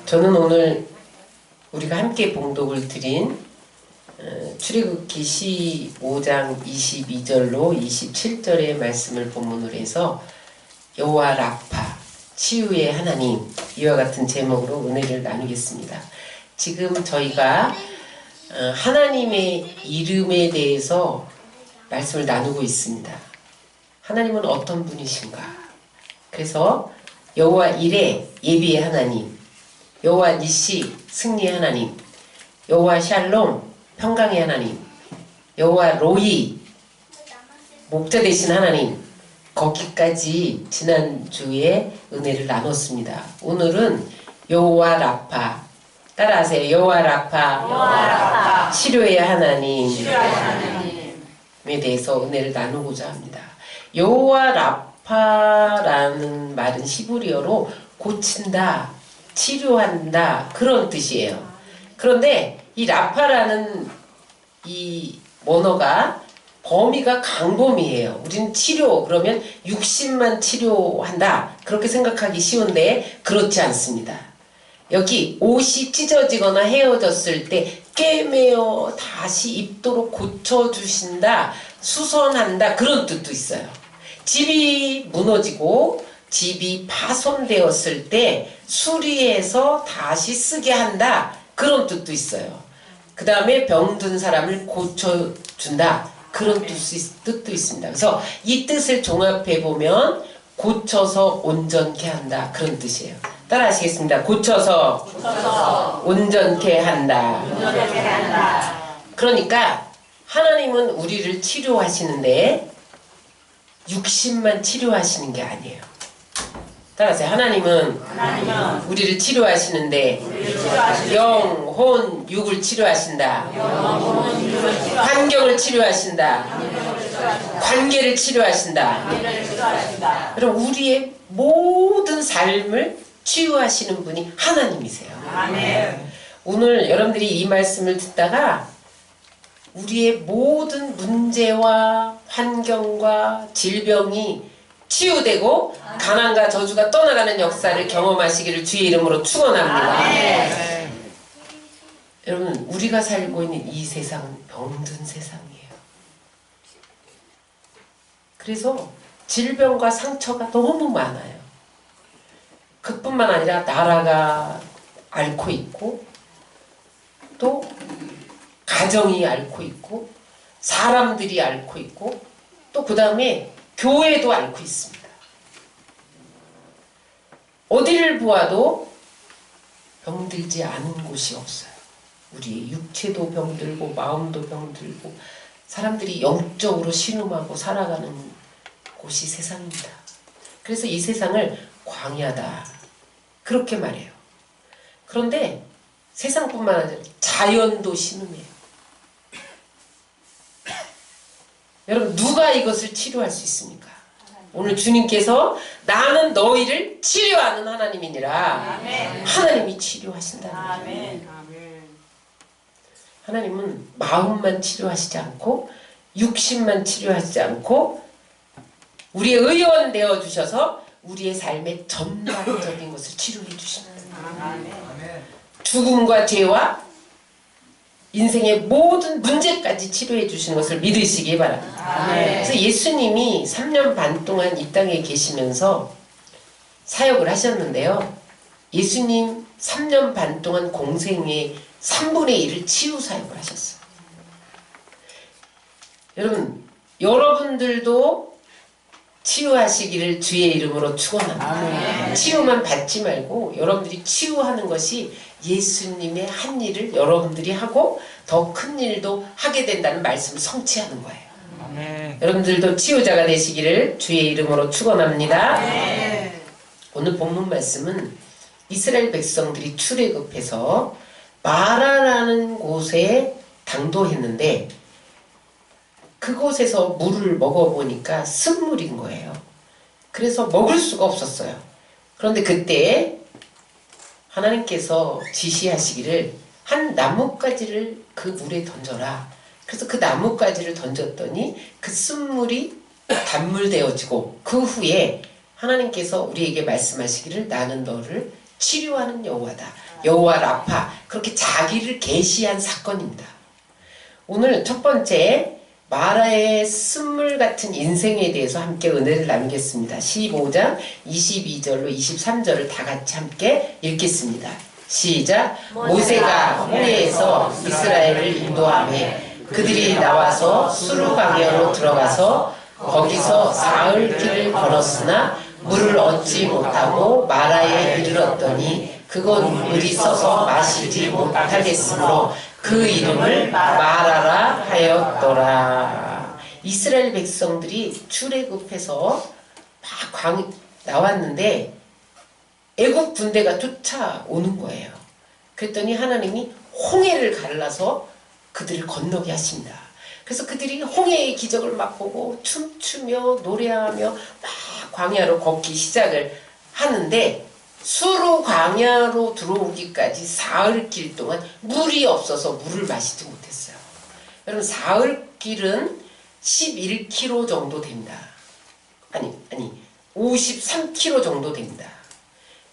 저는 오늘 우리가 함께 봉독을 드린 출애굽기 15장 22절로 27절의 말씀을 본문으로 해서 여호와 라파, 치유의 하나님, 이와 같은 제목으로 은혜를 나누겠습니다. 지금 저희가 하나님의 이름에 대해서 말씀을 나누고 있습니다. 하나님은 어떤 분이신가? 그래서 여호와 이레, 예비의 하나님, 여호와 니시, 승리의 하나님, 여호와 샬롬, 평강의 하나님, 여호와 로이, 목자 되신 하나님, 거기까지 지난주에 은혜를 나눴습니다. 오늘은 여호와 라파, 따라하세요. 여호와 라파, 치료의 하나님에 대해서 은혜를 나누고자 합니다. 여호와 라파라는 말은 히브리어로 고친다, 치료한다, 그런 뜻이에요. 그런데 이 라파라는 이 원어가 범위가 강범위예요. 우리는 치료 그러면 육신만 치료한다, 그렇게 생각하기 쉬운데 그렇지 않습니다. 여기 옷이 찢어지거나 헤어졌을 때 꿰매어 다시 입도록 고쳐주신다, 수선한다, 그런 뜻도 있어요. 집이 무너지고 집이 파손되었을 때 수리해서 다시 쓰게 한다, 그런 뜻도 있어요. 그 다음에 병든 사람을 고쳐준다, 그런 뜻도 있습니다. 그래서 이 뜻을 종합해보면 고쳐서 온전케 한다, 그런 뜻이에요. 따라 하시겠습니다. 고쳐서 온전케 한다. 그러니까 하나님은 우리를 치료하시는데 육신만 치료하시는 게 아니에요. 따라하세요. 하나님은 우리를 치료하시는데 영, 혼, 육을 치료하신다. 환경을 치료하신다. 관계를 치료하신다. 여러분, 우리의 모든 삶을 치유하시는 분이 하나님이세요. 오늘 여러분들이 이 말씀을 듣다가 우리의 모든 문제와 환경과 질병이 치유되고 가난과 저주가 떠나가는 역사를 경험하시기를 주의 이름으로 축원합니다. 여러분, 우리가 살고 있는 이 세상은 병든 세상이에요. 그래서 질병과 상처가 너무 많아요. 그뿐만 아니라 나라가 앓고 있고, 또 가정이 앓고 있고, 사람들이 앓고 있고, 또 그 다음에 교회도 앓고 있습니다. 어디를 보아도 병들지 않은 곳이 없어요. 우리의 육체도 병들고 마음도 병들고 사람들이 영적으로 신음하고 살아가는 곳이 세상입니다. 그래서 이 세상을 광야다, 그렇게 말해요. 그런데 세상뿐만 아니라 자연도 신음해요. 여러분, 누가 이것을 치료할 수 있습니까? 오늘 주님께서 나는 너희를 치료하는 하나님이니라. 하나님이 치료하신다는 거예요. 하나님은 마음만 치료하시지 않고 육신만 치료하시지 않고 우리의 의원 되어주셔서 우리의 삶의 전반적인 것을 치료해 주십니다. 죽음과 죄와 인생의 모든 문제까지 치료해 주시는 것을 믿으시기 바랍니다. 그래서 예수님이 3년 반 동안 이 땅에 계시면서 사역을 하셨는데요. 예수님 3년 반 동안 공생의 3분의 1을 치유 사역을 하셨어요. 여러분, 여러분들도 치유하시기를 주의 이름으로 축원합니다. 치유만 받지 말고 여러분들이 치유하는 것이 예수님의 한 일을 여러분들이 하고 더 큰 일도 하게 된다는 말씀을 성취하는 거예요. 여러분들도 치유자가 되시기를 주의 이름으로 축원합니다. 오늘 본문 말씀은 이스라엘 백성들이 출애굽해서 마라라는 곳에 당도했는데 그곳에서 물을 먹어보니까 쓴물인 거예요. 그래서 먹을 수가 없었어요. 그런데 그때 하나님께서 지시하시기를 한 나뭇가지를 그 물에 던져라. 그래서 그 나뭇가지를 던졌더니 그 쓴물이 단물 되어지고 그 후에 하나님께서 우리에게 말씀하시기를 나는 너를 치료하는 여호와다. 여호와 라파. 그렇게 자기를 계시한 사건입니다. 오늘 첫 번째 마라의 쓴물 같은 인생에 대해서 함께 은혜를 나누겠습니다. 15장 22절로 23절을 다 같이 함께 읽겠습니다. 시작. 모세가 홍해에서 이스라엘을 인도하매 그들이 나와서 수르 광야로 들어가서 거기서 사흘 길을 걸었으나 물을 얻지 못하고 마라에 이르렀더니 그곳 물이 써서 마시지 못하겠으므로 그 이름을 마라라 하였더라. 이스라엘 백성들이 출애굽해서 막 나왔는데 애국 군대가 쫓아오는 거예요. 그랬더니 하나님이 홍해를 갈라서 그들을 건너게 하십니다. 그래서 그들이 홍해의 기적을 맛보고 춤추며 노래하며 막 광야로 걷기 시작을 하는데 수르 광야로 들어오기까지 사흘 길 동안 물이 없어서 물을 마시지 못했어요. 여러분 사흘 길은 11km 정도 됩니다. 아니 53km 정도 됩니다.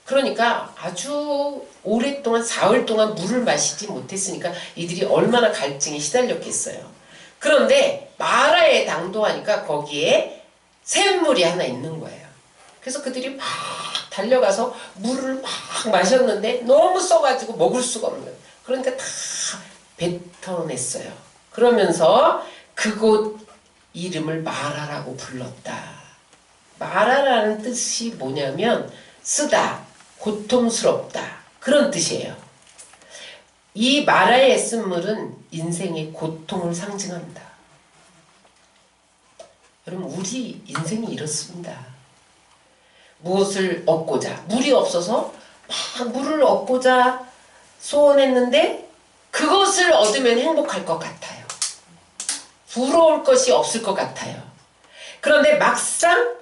그러니까 아주 오랫동안 사흘 동안 물을 마시지 못했으니까 이들이 얼마나 갈증에 시달렸겠어요. 그런데 마라에 당도하니까 거기에 샘물이 하나 있는 거예요. 그래서 그들이 막 달려가서 물을 막 마셨는데 너무 써가지고 먹을 수가 없는 거예요. 그러니까 다 뱉어냈어요. 그러면서 그곳 이름을 마라라고 불렀다. 마라라는 뜻이 뭐냐면 쓰다, 고통스럽다 그런 뜻이에요. 이 마라의 쓴물은 인생의 고통을 상징합니다. 여러분 우리 인생이 이렇습니다. 무엇을 얻고자 물이 없어서 막 물을 얻고자 소원했는데 그것을 얻으면 행복할 것 같아요. 부러울 것이 없을 것 같아요. 그런데 막상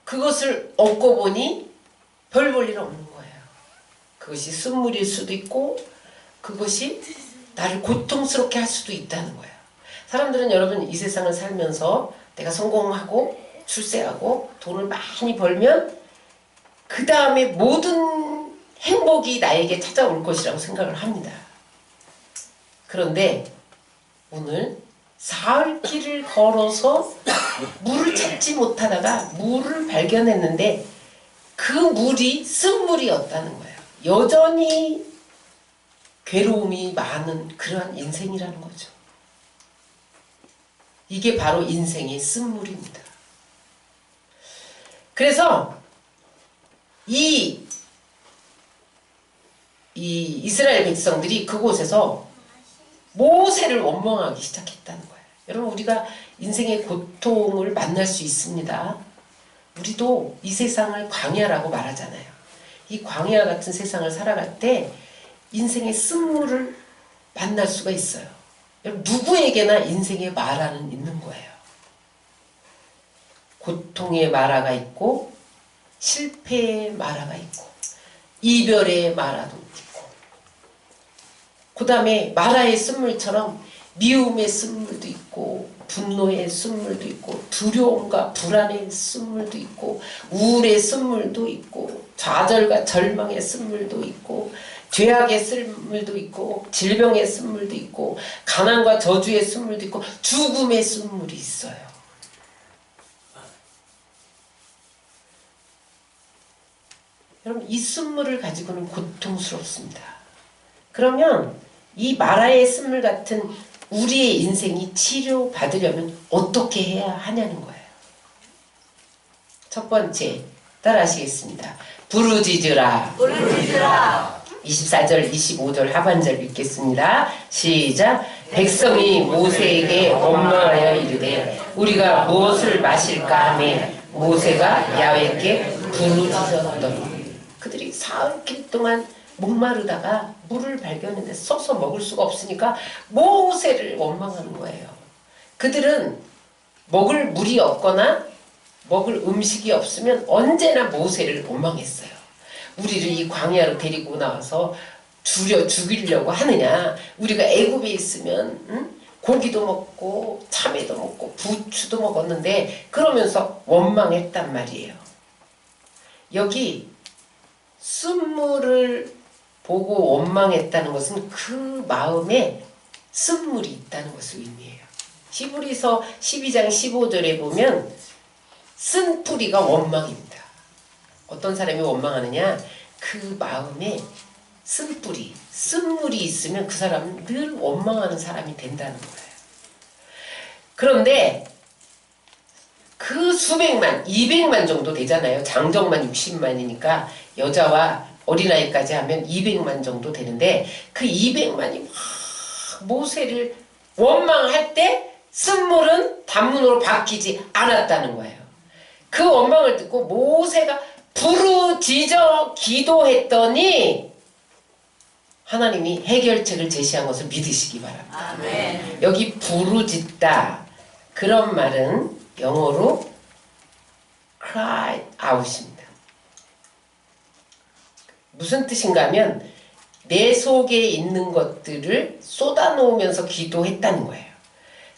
그것을 얻고 보니 별 볼 일 없는 거예요. 그것이 쓴물일 수도 있고 그것이 나를 고통스럽게 할 수도 있다는 거예요. 사람들은 여러분 이 세상을 살면서 내가 성공하고 출세하고 돈을 많이 벌면 그 다음에 모든 행복이 나에게 찾아올 것이라고 생각을 합니다. 그런데 오늘 사흘 길을 걸어서 물을 찾지 못하다가 물을 발견했는데 그 물이 쓴물이었다는 거예요. 여전히 괴로움이 많은 그러한 인생이라는 거죠. 이게 바로 인생의 쓴물입니다. 그래서 이 이스라엘 백성들이 그곳에서 모세를 원망하기 시작했다는 거예요. 여러분 우리가 인생의 고통을 만날 수 있습니다. 우리도 이 세상을 광야라고 말하잖아요. 이 광야 같은 세상을 살아갈 때 인생의 쓴물을 만날 수가 있어요. 여러분 누구에게나 인생의 마라는 있는 거예요. 고통의 마라가 있고 실패의 마라가 있고 이별의 마라도 있고 그 다음에 마라의 쓴물처럼 미움의 쓴물도 있고 분노의 쓴물도 있고 두려움과 불안의 쓴물도 있고 우울의 쓴물도 있고 좌절과 절망의 쓴물도 있고 죄악의 쓴물도 있고 질병의 쓴물도 있고 가난과 저주의 쓴물도 있고 죽음의 쓴물이 있어요. 여러분 이 쓴물을 가지고는 고통스럽습니다. 그러면 이 마라의 쓴물 같은 우리의 인생이 치료받으려면 어떻게 해야 하냐는 거예요. 첫 번째 따라하시겠습니다. 부르짖으라. 부르짖으라. 24절 25절 하반절 읽겠습니다. 시작. 백성이 모세에게 원망하여 이르되 우리가 무엇을 마실까 하매 모세가 야훼께 부르짖었더니 그들이 사흘 길 동안 목마르다가 물을 발견했는데 써서 먹을 수가 없으니까 모세를 원망하는 거예요. 그들은 먹을 물이 없거나 먹을 음식이 없으면 언제나 모세를 원망했어요. 우리를 이 광야로 데리고 나와서 죽이려고 하느냐. 우리가 애굽에 있으면 고기도 먹고 참외도 먹고 부추도 먹었는데 그러면서 원망했단 말이에요. 여기 쓴물을 보고 원망했다는 것은 그 마음에 쓴물이 있다는 것을 의미해요. 히브리서 12장 15절에 보면 쓴 뿌리가 원망입니다. 어떤 사람이 원망하느냐? 그 마음에 쓴 뿌리, 쓴물이 있으면 그 사람은 늘 원망하는 사람이 된다는 거예요. 그런데 그 수백만, 200만 정도 되잖아요. 장정만 60만이니까 여자와 어린아이까지 하면 200만 정도 되는데 그 200만이 막 모세를 원망할 때 쓴물은 단문으로 바뀌지 않았다는 거예요. 그 원망을 듣고 모세가 부르짖어 기도했더니 하나님이 해결책을 제시한 것을 믿으시기 바랍니다. 아멘. 여기 부르짖다 그런 말은 영어로 cry out입니다. 무슨 뜻인가 하면 내 속에 있는 것들을 쏟아놓으면서 기도했다는 거예요.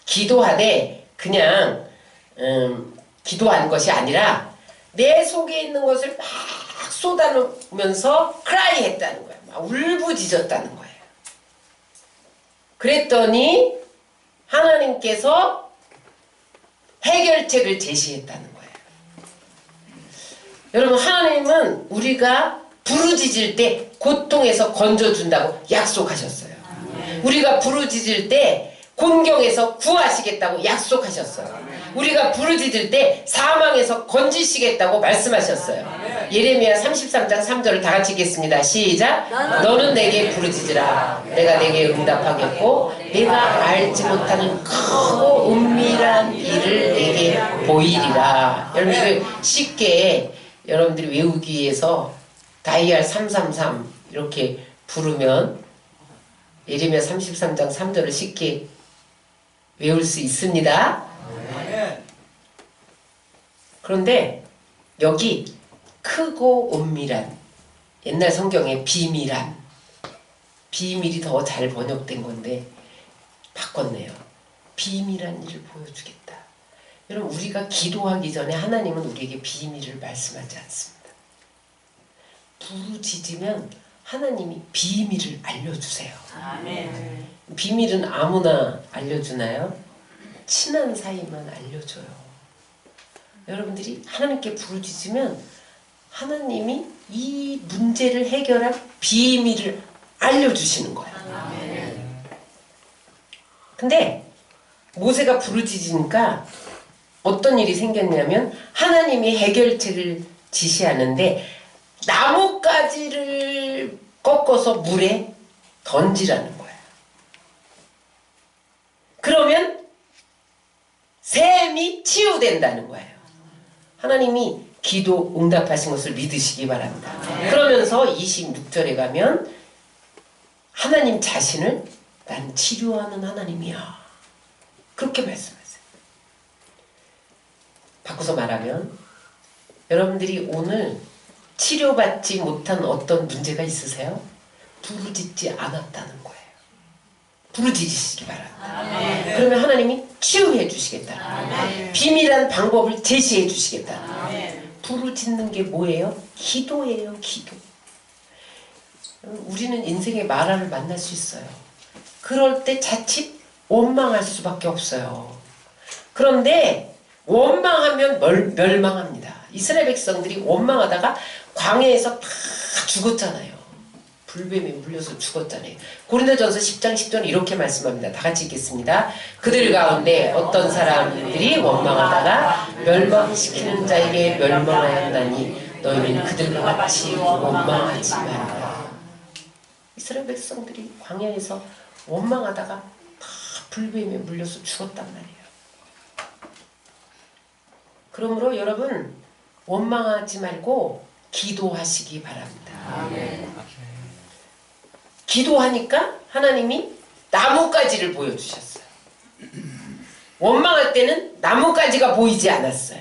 기도하되 그냥 기도한 것이 아니라 내 속에 있는 것을 막 쏟아놓으면서 cry 했다는 거예요. 막 울부짖었다는 거예요. 그랬더니 하나님께서 해결책을 제시했다는 거예요. 여러분, 하나님은 우리가 부르짖을 때 고통에서 건져준다고 약속하셨어요. 우리가 부르짖을 때 곤경에서 구하시겠다고 약속하셨어요. 우리가 부르짖을 때 사망에서 건지시겠다고 말씀하셨어요. 예레미야 33장 3절을 다 같이 읽겠습니다. 시작. 너는 내게 부르짖으라. 내가 내게 응답하겠고 내가 알지 못하는 크고 은밀한 일을 내게 보이리라. 여러분들 쉽게 여러분들이 외우기 위해서 다이알 333 이렇게 부르면 예레미야 33장 3절을 쉽게 외울 수 있습니다. 그런데 여기 크고 은밀한, 옛날 성경에 비밀한, 비밀이 더 잘 번역된 건데 바꿨네요. 비밀한 일을 보여주겠다. 여러분, 우리가 기도하기 전에 하나님은 우리에게 비밀을 말씀하지 않습니다. 부르짖으면 하나님이 비밀을 알려주세요. 아멘. 비밀은 아무나 알려주나요? 친한 사이만 알려줘요. 여러분들이 하나님께 부르짖으면 하나님이 이 문제를 해결할 비밀을 알려주시는 거예요. 근데 모세가 부르짖으니까 어떤 일이 생겼냐면 하나님이 해결책을 지시하는데 나뭇가지를 꺾어서 물에 던지라는 거예요. 그러면 샘이 치유된다는 거예요. 하나님이 기도 응답하신 것을 믿으시기 바랍니다. 그러면서 26절에 가면 하나님 자신을 난 치료하는 하나님이야. 그렇게 말씀하세요. 바꿔서 말하면 여러분들이 오늘 치료받지 못한 어떤 문제가 있으세요? 부르짖지 않았다는 거예요. 부르짖으시기 바랍니다. 그러면 하나님이 치유해 주시겠다. 비밀한 방법을 제시해 주시겠다. 부르짖는 게 뭐예요? 기도예요. 기도. 우리는 인생의 마라를 만날 수 있어요. 그럴 때 자칫 원망할 수밖에 없어요. 그런데 원망하면 멸망합니다. 이스라엘 백성들이 원망하다가 광야에서 다 죽었잖아요. 불뱀에 물려서 죽었잖아요. 고린도전서 10장 10절은 이렇게 말씀합니다. 다 같이 읽겠습니다. 그들 가운데 어떤 사람들이 원망하다가 멸망시키는 자에게 멸망하였나니 너희는 그들과 같이 원망하지 말라. 이스라엘 백성들이 광야에서 원망하다가 다 불뱀에 물려서 죽었단 말이에요. 그러므로 여러분 원망하지 말고 기도하시기 바랍니다. 아멘. 기도하니까 하나님이 나뭇가지를 보여주셨어요. 원망할 때는 나뭇가지가 보이지 않았어요.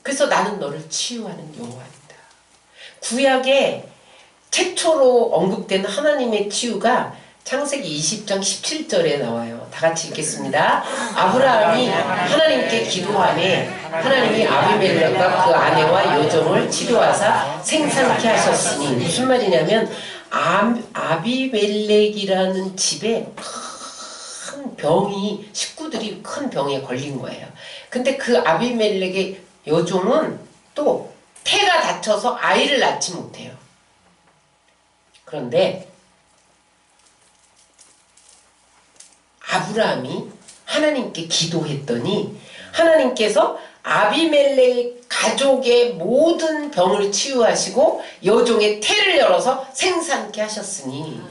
그래서 나는 너를 치유하는 여호와입니다. 구약에 최초로 언급된 하나님의 치유가 창세기 20장 17절에 나와요. 다 같이 읽겠습니다. 아브라함이 하나님께 기도하매 하나님이 아비멜렉과 그 아내와 여종을 치료하사 생산케 하셨으니, 무슨 말이냐면 아비멜렉이라는 집에 큰 병이, 식구들이 큰 병에 걸린 거예요. 근데 그 아비멜렉의 여종은 또 태가 다쳐서 아이를 낳지 못해요. 그런데 아브라함이 하나님께 기도했더니 하나님께서 아비멜렉 가족의 모든 병을 치유하시고 여종의 태를 열어서 생산케 하셨으니,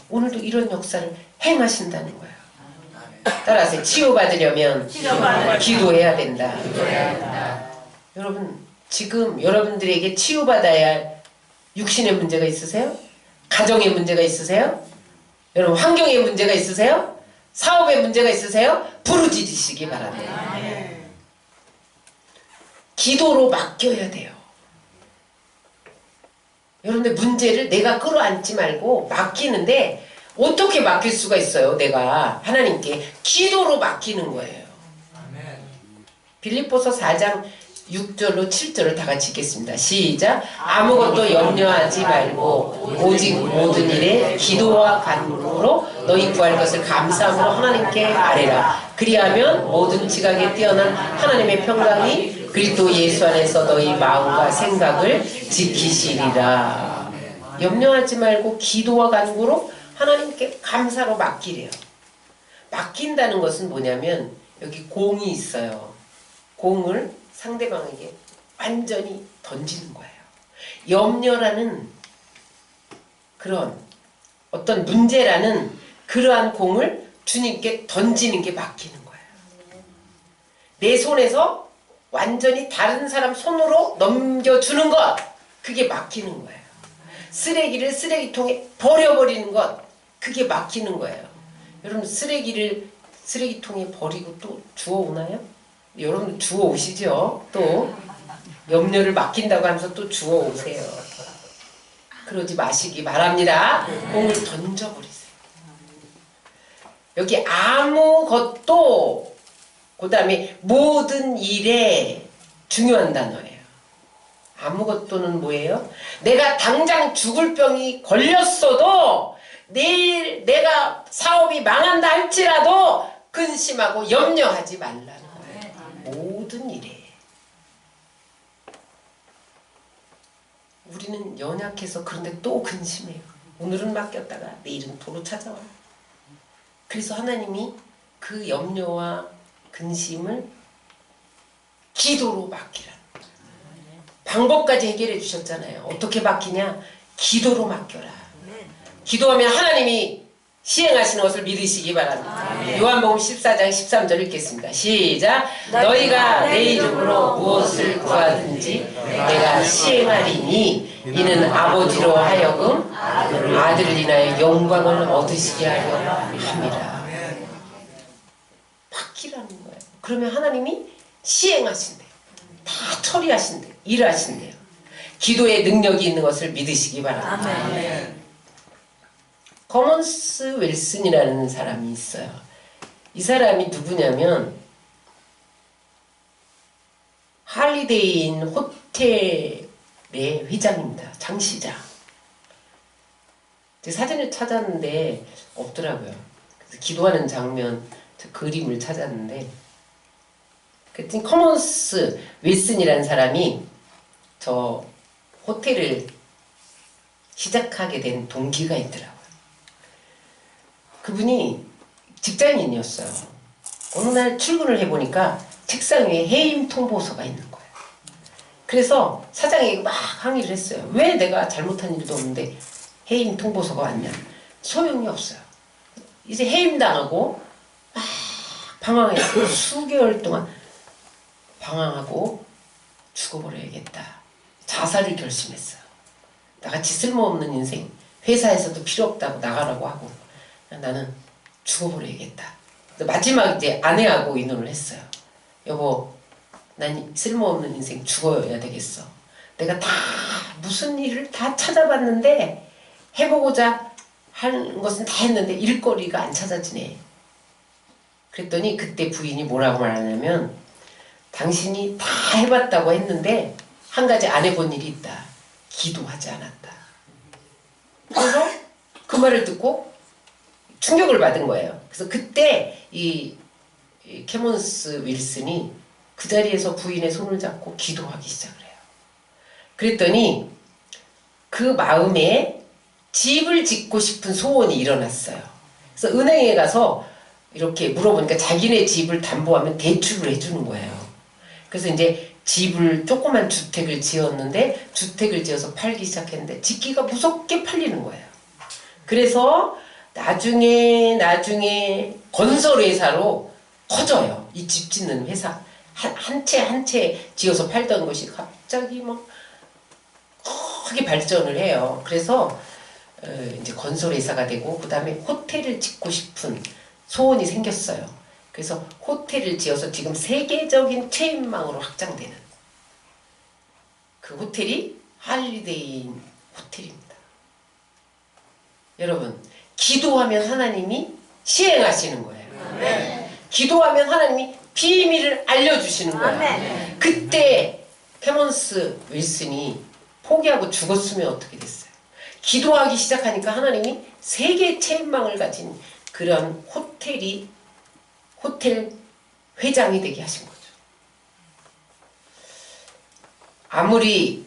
오늘도 이런 역사를 행하신다는 거예요. 따라서 치유받으려면 기도해야 된다. 여러분, 지금 여러분들에게 치유받아야 할 육신의 문제가 있으세요? 가정의 문제가 있으세요? 여러분, 환경의 문제가 있으세요? 사업의 문제가 있으세요? 부르짖으시기 바랍니다. 기도로 맡겨야 돼요. 여러분들, 문제를 내가 끌어안지 말고 맡기는데, 어떻게 맡길 수가 있어요? 내가 하나님께 기도로 맡기는 거예요. 빌립보서 4장 6절로 7절을 다 같이 읽겠습니다. 시작. 아무것도 염려하지 말고 오직 모든 일에 기도와 간구로 너희 구할 것을 감사함으로 하나님께 아뢰라. 그리하면 모든 지각에 뛰어난 하나님의 평강이 그리스도 예수 안에서 너희 마음과 생각을 지키시리라. 염려하지 말고 기도와 간구로 하나님께 감사로 맡기래요. 맡긴다는 것은 뭐냐면, 여기 공이 있어요. 공을 상대방에게 완전히 던지는 거예요. 염려라는 그런 어떤 문제라는 그러한 공을 주님께 던지는 게 맡기는 거예요. 내 손에서 완전히 다른 사람 손으로 넘겨주는 것, 그게 맡기는 거예요. 쓰레기를 쓰레기통에 버려버리는 것, 그게 맡기는 거예요. 여러분, 쓰레기를 쓰레기통에 버리고 또 주워오나요? 여러분 주워오시죠? 또 염려를 맡긴다고 하면서 또 주워오세요. 그러지 마시기 바랍니다. 공을 던져버리세요. 여기 아무것도, 그 다음에 모든 일에 중요한 단어예요. 아무것도는 뭐예요? 내가 당장 죽을 병이 걸렸어도, 내일 내가 사업이 망한다 할지라도 근심하고 염려하지 말라는 거예요. 모든 일에. 우리는 연약해서 그런데 또 근심해요. 오늘은 맡겼다가 내일은 도로 찾아와요. 그래서 하나님이 그 염려와 근심을 기도로 맡기라는 거예요. 방법까지 해결해 주셨잖아요. 어떻게 맡기냐? 기도로 맡겨라. 기도하면 하나님이 시행하시는 것을 믿으시기 바랍니다. 요한복음 14장 13절 읽겠습니다. 시작. 너희가 내 이름으로 무엇을 구하든지 내가 시행하리니 이는 아버지로 하여금 아들을 인하여 영광을 얻으시게 하려 함이라. 맡기라는 거예요. 그러면 하나님이 시행하신대요. 다 처리하신대요. 일하신대요. 기도에 능력이 있는 것을 믿으시기 바랍니다. 커먼스 윌슨이라는 사람이 있어요. 이 사람이 누구냐면 할리데이인 호텔의 회장입니다. 장시장. 제 사진을 찾았는데 없더라고요. 그래서 기도하는 장면, 그림을 찾았는데, 그랬더니 커먼스 윌슨이라는 사람이 저 호텔을 시작하게 된 동기가 있더라고요. 그분이 직장인이었어요. 어느 날 출근을 해보니까 책상 위에 해임 통보서가 있는 거예요. 그래서 사장에게 막 항의를 했어요. 왜 내가 잘못한 일도 없는데 해임 통보서가 왔냐. 소용이 없어요. 이제 해임당하고 막 방황해서 수개월 동안 방황하고 죽어버려야겠다. 자살을 결심했어요. 나같이 쓸모없는 인생, 회사에서도 필요 없다고 나가라고 하고 나는 죽어버려야겠다. 마지막 이제 아내하고 의논을 했어요. 여보, 난 쓸모없는 인생 죽어야 되겠어. 내가 다 무슨 일을 다 찾아봤는데 해보고자 하는 것은 다 했는데 일거리가 안 찾아지네. 그랬더니 그때 부인이 뭐라고 말하냐면 당신이 다 해봤다고 했는데 한 가지 안 해본 일이 있다. 기도하지 않았다. 그래서 그 말을 듣고 충격을 받은 거예요. 그래서 그때 이 캐몬스 윌슨이 그 자리에서 부인의 손을 잡고 기도하기 시작을 해요. 그랬더니 그 마음에 집을 짓고 싶은 소원이 일어났어요. 그래서 은행에 가서 이렇게 물어보니까 자기네 집을 담보하면 대출을 해주는 거예요. 그래서 이제 집을 조그만 주택을 지었는데 주택을 지어서 팔기 시작했는데 짓기가 무섭게 팔리는 거예요. 그래서 나중에 건설회사로 커져요. 이 집 짓는 회사 한 채 한 채 지어서 팔던 것이 갑자기 막 크게 발전을 해요. 그래서 이제 건설회사가 되고 그 다음에 호텔을 짓고 싶은 소원이 생겼어요. 그래서 호텔을 지어서 지금 세계적인 체인망으로 확장되는 그 호텔이 할리데이 호텔입니다. 여러분, 기도하면 하나님이 시행하시는 거예요. 네. 기도하면 하나님이 비밀을 알려주시는 거예요. 네. 그때 캐몬스 윌슨이 포기하고 죽었으면 어떻게 됐어요? 기도하기 시작하니까 하나님이 세계 체인망을 가진 그런 호텔 회장이 되게 하신 거죠. 아무리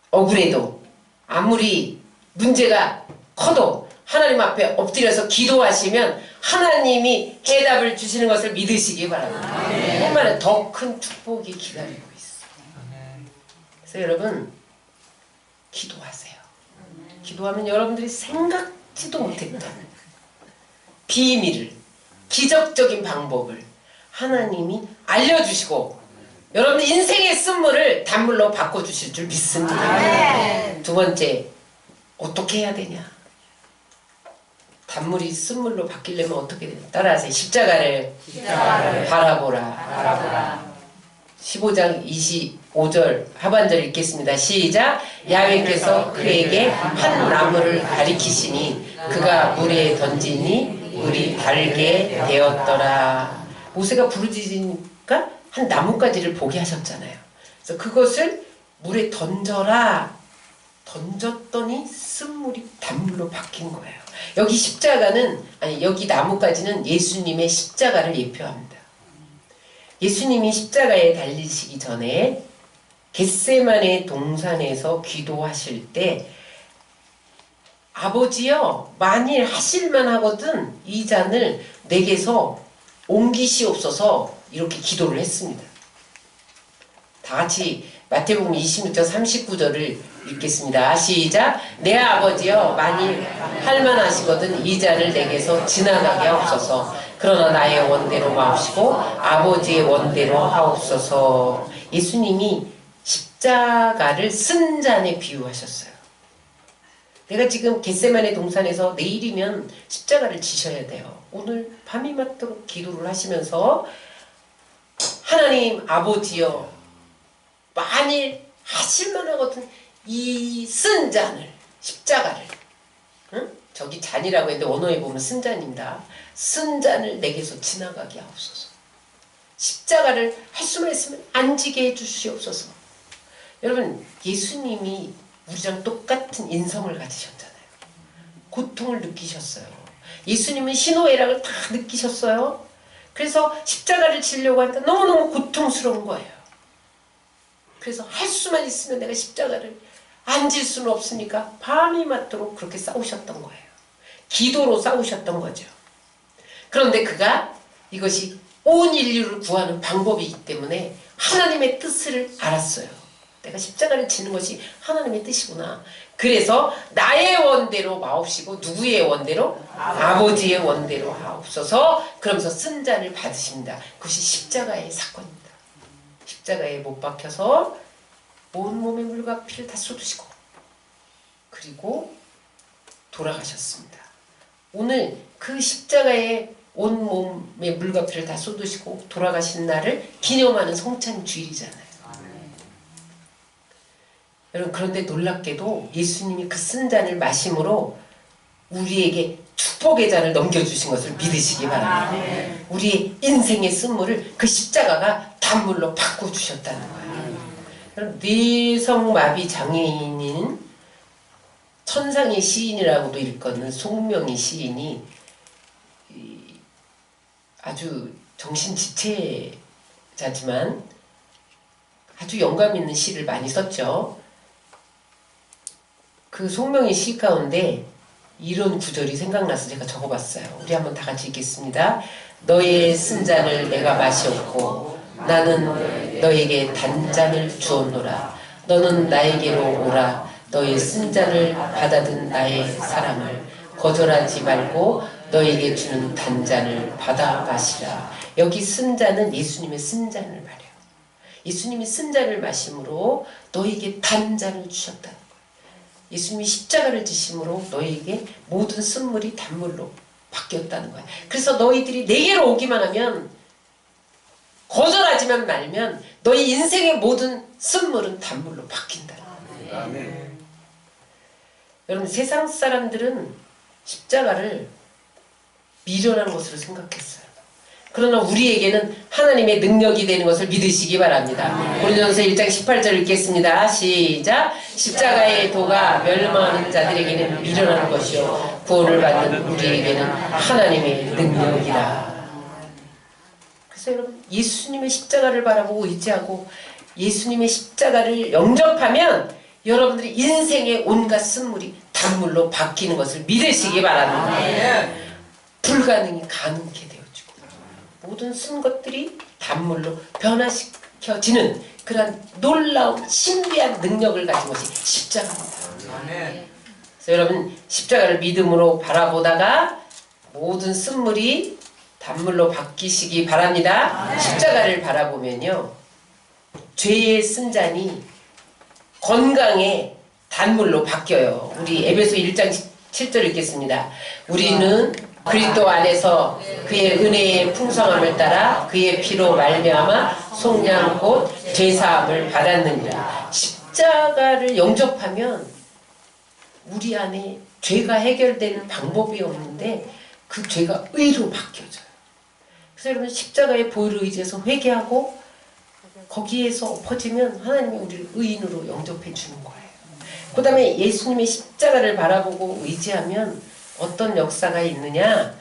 억울해도 아무리 문제가 커도 하나님 앞에 엎드려서 기도하시면 하나님이 해답을 주시는 것을 믿으시기 바랍니다. 얼마나 더 큰 축복이 기다리고 있어요. 그래서 여러분 기도하세요. 기도하면 여러분들이 생각지도 못했던 비밀을, 기적적인 방법을 하나님이 알려주시고 여러분 인생의 쓴물을 단물로 바꿔주실 줄 믿습니다. 두 번째, 어떻게 해야 되냐? 단물이 쓴물로 바뀌려면 어떻게 되냐? 따라하세요. 십자가를 바라보라. 15장 25절 하반절 읽겠습니다. 시작. 야훼께서 그에게 한 나무를 가리키시니 그가 물에 던지니 물이 달게 되었더라. 모세가 부르짖으니까 한 나뭇가지를 보게 하셨잖아요. 그래서 그것을 물에 던져라. 던졌더니 쓴물이 단물로 바뀐 거예요. 여기 십자가는, 아니 여기 나뭇가지는 예수님의 십자가를 예표합니다. 예수님이 십자가에 달리시기 전에 겟세마네 동산에서 기도하실 때 아버지여, 만일 하실만 하거든 이 잔을 내게서 옮기시옵소서, 이렇게 기도를 했습니다. 다 같이 마태복음 26장 39절을 읽겠습니다. 시작. 내 아버지여, 만일 할만하시거든 이 잔을 내게서 지나가게 하옵소서. 그러나 나의 원대로 마옵시고 아버지의 원대로 하옵소서. 예수님이 십자가를 쓴 잔에 비유하셨어요. 내가 지금 겟세마네 동산에서 내일이면 십자가를 지셔야 돼요. 오늘 밤이 맞도록 기도를 하시면서 하나님 아버지여, 만일 하실만 하거든 이 쓴 잔을, 십자가를, 응? 저기 잔이라고 했는데 원어에 보면 쓴 잔입니다. 쓴 잔을 내게서 지나가게 하옵소서. 십자가를 할 수만 있으면 안 지게 해주시옵소서. 여러분, 예수님이 우리랑 똑같은 인성을 가지셨잖아요. 고통을 느끼셨어요. 예수님은 희노애락을 다 느끼셨어요. 그래서 십자가를 지려고 하니까 너무너무 고통스러운 거예요. 그래서 할 수만 있으면 내가 십자가를 안 질 수는 없으니까 밤이 맞도록 그렇게 싸우셨던 거예요. 기도로 싸우셨던 거죠. 그런데 그가 이것이 온 인류를 구하는 방법이기 때문에 하나님의 뜻을 알았어요. 내가 십자가를 지는 것이 하나님의 뜻이구나. 그래서 나의 원대로 마옵시고 누구의 원대로? 아버지의 원대로 하옵소서. 그러면서 쓴 잔을 받으십니다. 그것이 십자가의 사건입니다. 십자가에 못 박혀서 온몸에 물과 피를 다 쏟으시고 그리고 돌아가셨습니다. 오늘 그 십자가에 온몸에 물과 피를 다 쏟으시고 돌아가신 날을 기념하는 성찬 주일이잖아요. 여러분, 그런데 놀랍게도 예수님이 그 쓴 잔을 마심으로 우리에게 축복의 잔을 넘겨주신 것을 믿으시기 바랍니다. 우리의 인생의 쓴물을 그 십자가가 단물로 바꿔주셨다는 거예요. 뇌성마비 장애인인 천상의 시인이라고도 일컫는 송명희 시인이 아주 정신지체자지만 아주 영감 있는 시를 많이 썼죠. 그 송명희 시 가운데 이런 구절이 생각나서 제가 적어봤어요. 우리 한번 다 같이 읽겠습니다. 너의 쓴 잔을 내가 마시었고 나는 너에게 단잔을 주었노라. 너는 나에게로 오라. 너의 쓴 잔을 받아든 나의 사랑을 거절하지 말고 너에게 주는 단잔을 받아 마시라. 여기 쓴 잔은 예수님의 쓴 잔을 말해요. 예수님이 쓴 잔을 마심으로 너에게 단잔을 주셨다는 거예요. 예수님이 십자가를 지심으로 너에게 모든 쓴물이 단물로 바뀌었다는 거예요. 그래서 너희들이 내게로 오기만 하면, 거절하지만 말면 너희 인생의 모든 쓴물은 단물로 바뀐다는 거예요. 아멘. 여러분, 세상 사람들은 십자가를 미련한 것으로 생각했어요. 그러나 우리에게는 하나님의 능력이 되는 것을 믿으시기 바랍니다. 고린도전서 1장 18절 읽겠습니다. 시작. 십자가의 도가 멸망하는 자들에게는 미련한 것이요 구원을 받는 우리에게는 하나님의 능력이라. 그래서 여러분, 예수님의 십자가를 바라보고 의지하고 예수님의 십자가를 영접하면 여러분들이 인생의 온갖 쓴물이 단물로 바뀌는 것을 믿으시기 바랍니다. 불가능이 가능케 되어지고 모든 쓴 것들이 단물로 변화시켜지는 그러한 놀라운 신비한 능력을 가진 것이 십자가입니다. 그래서 여러분, 십자가를 믿음으로 바라보다가 모든 쓴물이 단물로 바뀌시기 바랍니다. 십자가를 바라보면요, 죄의 쓴 잔이 건강의 단물로 바뀌어요. 우리 에베소 1장 7절 읽겠습니다. 우리는 그리스도 안에서 그의 은혜의 풍성함을 따라 그의 피로 말미암아 속량 곧 죄사함을 받았느니라. 십자가를 영접하면 우리 안에 죄가 해결되는 방법이 없는데 그 죄가 의로 바뀌어져요. 그래서 여러분, 십자가의 보혈을 의지해서 회개하고 거기에서 엎어지면 하나님이 우리를 의인으로 영접해 주는 거예요. 그 다음에 예수님의 십자가를 바라보고 의지하면 어떤 역사가 있느냐?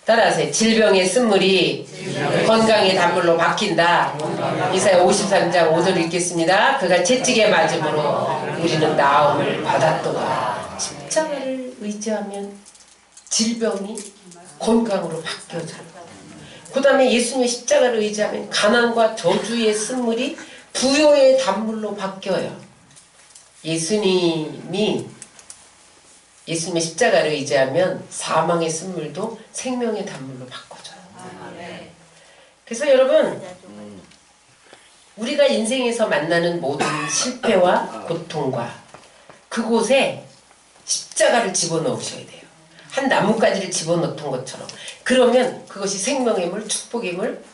따라하세요. 질병의 쓴물이 건강의 단물로 바뀐다. 이사야 53장 5절 읽겠습니다. 그가 채찍에 맞음으로 우리는 나음을 받았도다. 십자가를 의지하면 질병이 건강으로 바뀌어져요. 그 다음에 예수님의 십자가를 의지하면 가난과 저주의 쓴물이 부요의 단물로 바뀌어요. 예수님의 십자가를 의지하면 사망의 쓴물도 생명의 단물로 바꿔줘요. 그래서 여러분, 우리가 인생에서 만나는 모든 실패와 고통과 그곳에 십자가를 집어넣으셔야 돼요. 한 나뭇가지를 집어넣던 것처럼. 그러면 그것이 생명의 물, 축복의 물,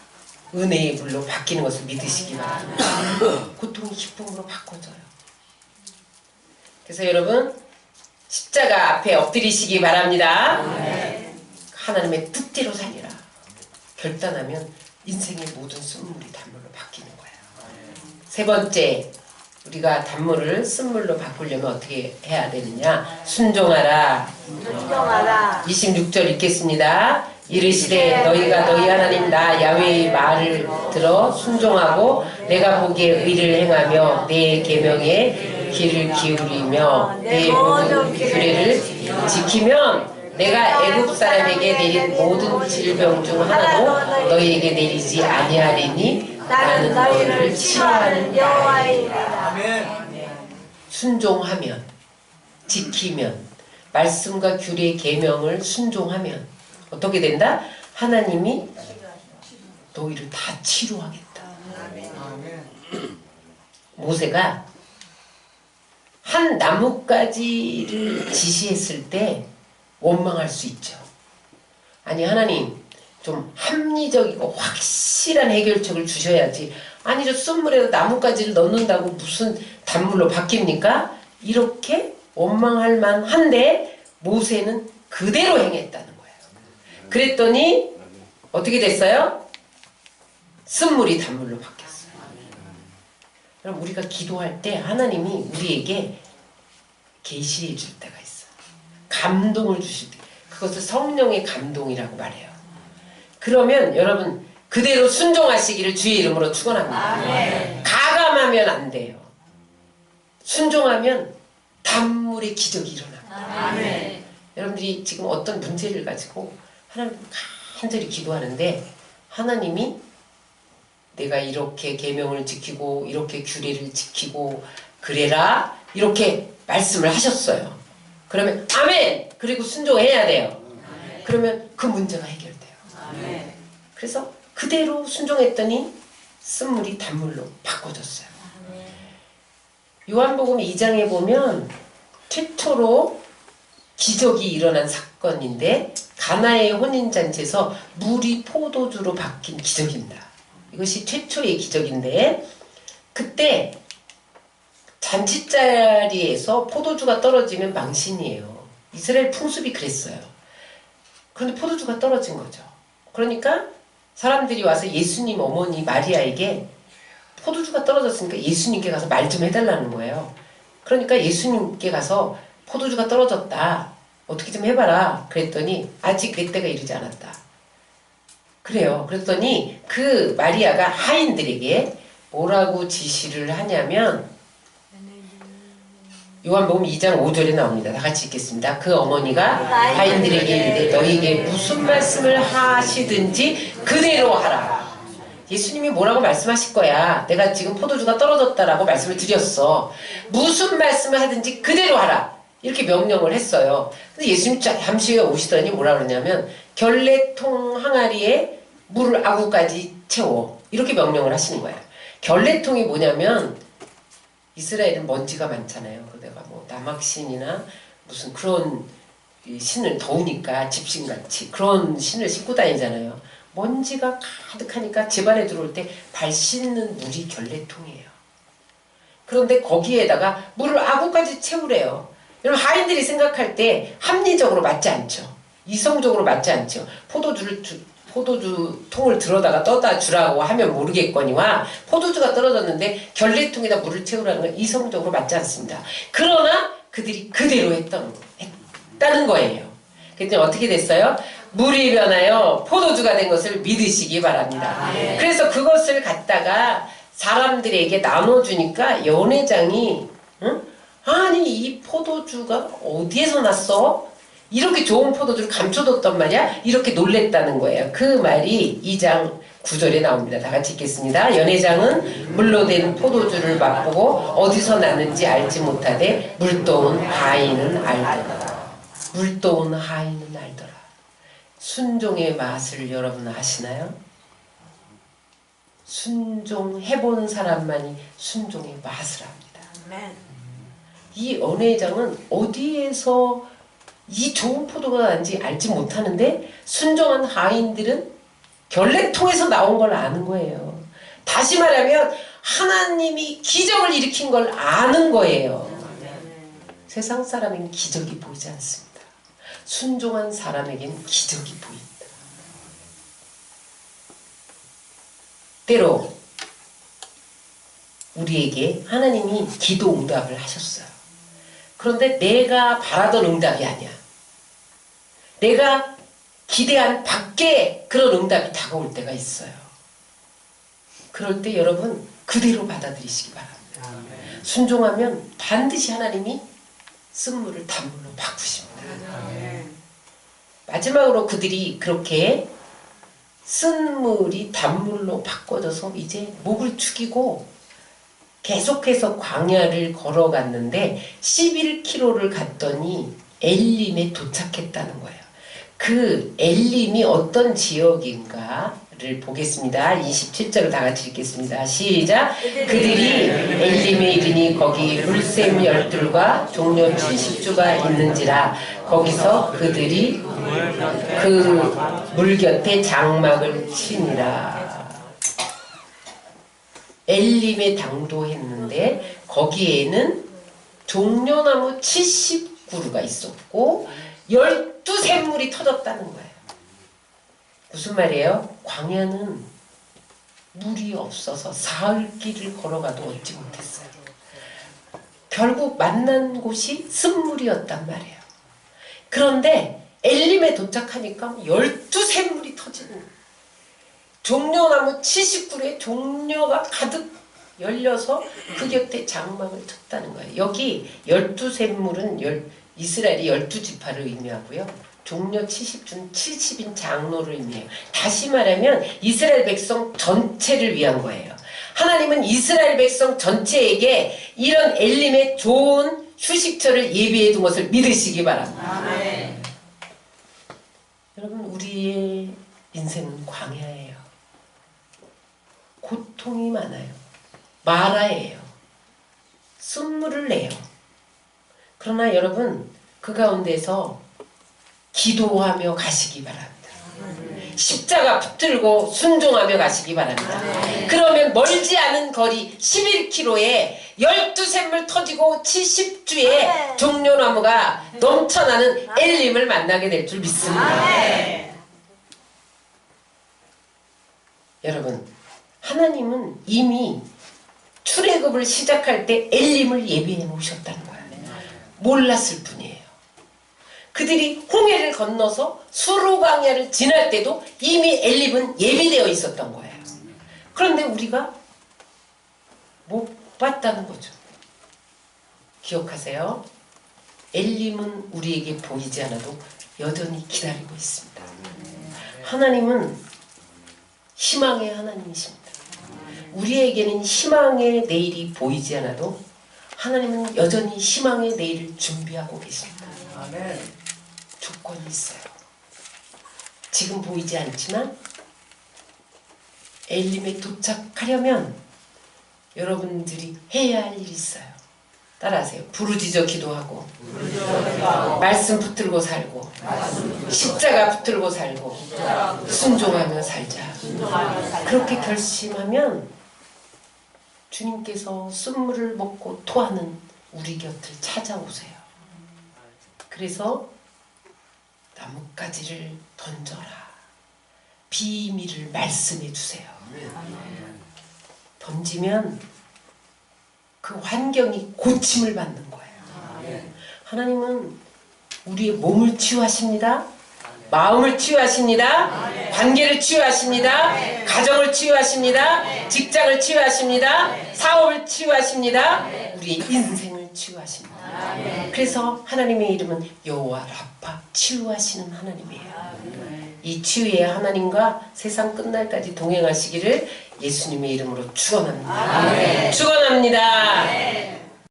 은혜의 물로 바뀌는 것을 믿으시기 바랍니다. 고통이 기쁨으로 바꿔져요. 그래서 여러분, 십자가 앞에 엎드리시기 바랍니다. 하나님의 뜻대로 살리라 결단하면 인생의 모든 쓴물이 단물로 바뀌는 거예요. 세 번째, 우리가 단물을 쓴물로 바꾸려면 어떻게 해야 되느냐? 순종하라. 26절 읽겠습니다. 이르시되 너희가 너희 하나님 나 야훼의 말을 들어 순종하고 내가 보기에 의를 행하며 내 계명에 귀를 기울이며 내 모든 규례를 지키면 내가 애굽 사람에게 내린 모든 질병 중 하나도 너희에게 내리지 아니하리니 나는 너희를 치료하는 여호와이라. 순종하면, 지키면, 말씀과 규례 계명을 순종하면 어떻게 된다? 하나님이 너희를 다 치료하겠다. 모세가 한 나뭇가지를 지시했을 때 원망할 수 있죠. 아니, 하나님 좀 합리적이고 확실한 해결책을 주셔야지. 아니, 저 쏜물에다 나뭇가지를 넣는다고 무슨 단물로 바뀝니까? 이렇게 원망할 만한데 모세는 그대로 행했다는 거예요. 그랬더니 어떻게 됐어요? 쓴물이 단물로 바뀌었어요. 그럼 우리가 기도할 때 하나님이 우리에게 계시해 줄 때가 있어요. 감동을 주실 때. 그것을 성령의 감동이라고 말해요. 그러면 여러분 그대로 순종하시기를 주의 이름으로 축원합니다. 가감하면 안 돼요. 순종하면 단물의 기적이 일어납니다. 여러분들이 지금 어떤 문제를 가지고 하나님 간절히 기도하는데 하나님이 내가 이렇게 계명을 지키고 이렇게 규례를 지키고 그래라 이렇게 말씀을 하셨어요. 그러면 아멘! 그리고 순종해야 돼요. 그러면 그 문제가 해결돼요. 그래서 그대로 순종했더니 쓴물이 단물로 바꿔졌어요. 요한복음 2장에 보면 최초로 기적이 일어난 사건인데 가나의 혼인잔치에서 물이 포도주로 바뀐 기적입니다. 이것이 최초의 기적인데 그때 잔치 자리에서 포도주가 떨어지면 망신이에요. 이스라엘 풍습이 그랬어요. 그런데 포도주가 떨어진 거죠. 그러니까 사람들이 와서 예수님 어머니 마리아에게 포도주가 떨어졌으니까 예수님께 가서 말 좀 해달라는 거예요. 그러니까 예수님께 가서 포도주가 떨어졌다. 어떻게 좀 해봐라. 그랬더니 아직 내 때가 이르지 않았다. 그래요. 그랬더니 그 마리아가 하인들에게 뭐라고 지시를 하냐면 요한복음 2장 5절에 나옵니다. 다 같이 읽겠습니다. 그 어머니가 하인들에게 이르되 너희에게 무슨 말씀을 하시든지 그대로 하라. 예수님이 뭐라고 말씀하실 거야. 내가 지금 포도주가 떨어졌다라고 말씀을 드렸어. 무슨 말씀을 하든지 그대로 하라. 이렇게 명령을 했어요. 근데 예수님 잠시 후에 오시더니 뭐라 그러냐면 결례통 항아리에 물을 아구까지 채워. 이렇게 명령을 하시는 거예요. 결례통이 뭐냐면 이스라엘은 먼지가 많잖아요. 그러다가 뭐 남악신이나 무슨 그런 신을 더우니까 집신같이 그런 신을 신고 다니잖아요. 먼지가 가득하니까 집안에 들어올 때 발 씻는 물이 결례통이에요. 그런데 거기에다가 물을 아구까지 채우래요. 여러분 하인들이 생각할 때 합리적으로 맞지 않죠. 이성적으로 맞지 않죠. 포도주 통을 들어다가 떠다 주라고 하면 모르겠거니와 포도주가 떨어졌는데 결례통에다 물을 채우라는 건 이성적으로 맞지 않습니다. 그러나 그들이 그대로 했다는 거예요. 그랬더니 어떻게 됐어요? 물이 변하여 포도주가 된 것을 믿으시기 바랍니다. 그래서 그것을 갖다가 사람들에게 나눠주니까 연회장이 아니 이 포도주가 어디에서 났어? 이렇게 좋은 포도주를 감춰뒀단 말이야? 이렇게 놀랬다는 거예요. 그 말이 2장 9절에 나옵니다. 다 같이 읽겠습니다. 연회장은 물로 된 포도주를 맛보고 어디서 났는지 알지 못하되 물도운 하인은 알더라. 물도운 하인은 알더라. 순종의 맛을 여러분 아시나요? 순종해본 사람만이 순종의 맛을 압니다. 이 연회장은 어디에서 이 좋은 포도가 난지 알지 못하는데 순종한 하인들은 결례통에서 나온 걸 아는 거예요. 다시 말하면 하나님이 기적을 일으킨 걸 아는 거예요. 세상 사람에겐 기적이 보이지 않습니다. 순종한 사람에겐 기적이 보인다. 때로 우리에게 하나님이 기도 응답을 하셨어요. 그런데 내가 바라던 응답이 아니야. 내가 기대한 밖에 그런 응답이 다가올 때가 있어요. 그럴 때 여러분 그대로 받아들이시기 바랍니다. 순종하면 반드시 하나님이 쓴물을 단물로 바꾸십니다. 마지막으로 그들이 그렇게 쓴물이 단물로 바꿔져서 이제 목을 축이고 계속해서 광야를 걸어갔는데 11km를 갔더니 엘림에 도착했다는 거예요. 그 엘림이 어떤 지역인가를 보겠습니다. 27절을 다 같이 읽겠습니다. 시작! 그들이 엘림에 이르니 거기 물샘 12과 종려 70주가 있는지라 거기서 그들이 그 물 곁에 장막을 치니라. 엘림에 당도했는데 거기에는 종려나무 70 그루가 있었고 12샘물이 터졌다는 거예요. 무슨 말이에요? 광야는 물이 없어서 사흘 길을 걸어가도 얻지 못했어요. 결국 만난 곳이 쓴물이었단 말이에요. 그런데 엘림에 도착하니까 12샘물이 터지는 거예요. 종려나무 70그루에 종려가 가득 열려서 그 곁에 장막을 쳤다는 거예요. 여기 12샘물은 이스라엘이 12지파를 의미하고요. 종려 70중 70인 장로를 의미해요. 다시 말하면 이스라엘 백성 전체를 위한 거예요. 하나님은 이스라엘 백성 전체에게 이런 엘림의 좋은 휴식처를 예비해 둔 것을 믿으시기 바랍니다. 아멘. 여러분, 우리의 인생은 광야예요. 고통이 많아요. 마라예요. 쓴물을 내요. 그러나 여러분, 그 가운데서 기도하며 가시기 바랍니다. 십자가 붙들고 순종하며 가시기 바랍니다. 그러면 멀지 않은 거리 11km에 12샘물 터지고 70주의 종려나무가 넘쳐나는 엘림을 만나게 될 줄 믿습니다. 여러분, 하나님은 이미 출애굽을 시작할 때 엘림을 예비해 놓으셨다는 거예요. 몰랐을 뿐이에요. 그들이 홍해를 건너서 수르 광야를 지날 때도 이미 엘림은 예비되어 있었던 거예요. 그런데 우리가 못 봤다는 거죠. 기억하세요. 엘림은 우리에게 보이지 않아도 여전히 기다리고 있습니다. 하나님은 희망의 하나님이십니다. 우리에게는 희망의 내일이 보이지 않아도 하나님은 여전히 희망의 내일을 준비하고 계십니다. 조건이 있어요. 지금 보이지 않지만 엘림에 도착하려면 여러분들이 해야 할 일이 있어요. 따라하세요. 부르짖어 기도하고, 말씀 붙들고 살고, 십자가 붙들고 살고, 순종하며 살자. 그렇게 결심하면 주님께서 쓴물을 먹고 토하는 우리 곁을 찾아오세요. 그래서 나뭇가지를 던져라. 비밀을 말씀해 주세요. 던지면 그 환경이 고침을 받는 거예요. 하나님은 우리의 몸을 치유하십니다. 마음을 치유하십니다. 관계를 치유하십니다. 가정을 치유하십니다. 직장을 치유하십니다. 사업을 치유하십니다. 우리의 인생을 치유하십니다. 그래서 하나님의 이름은 여호와 라파, 치유하시는 하나님이에요. 이 치유의 하나님과 세상 끝날까지 동행하시기를 예수님의 이름으로 축원합니다. 축원합니다.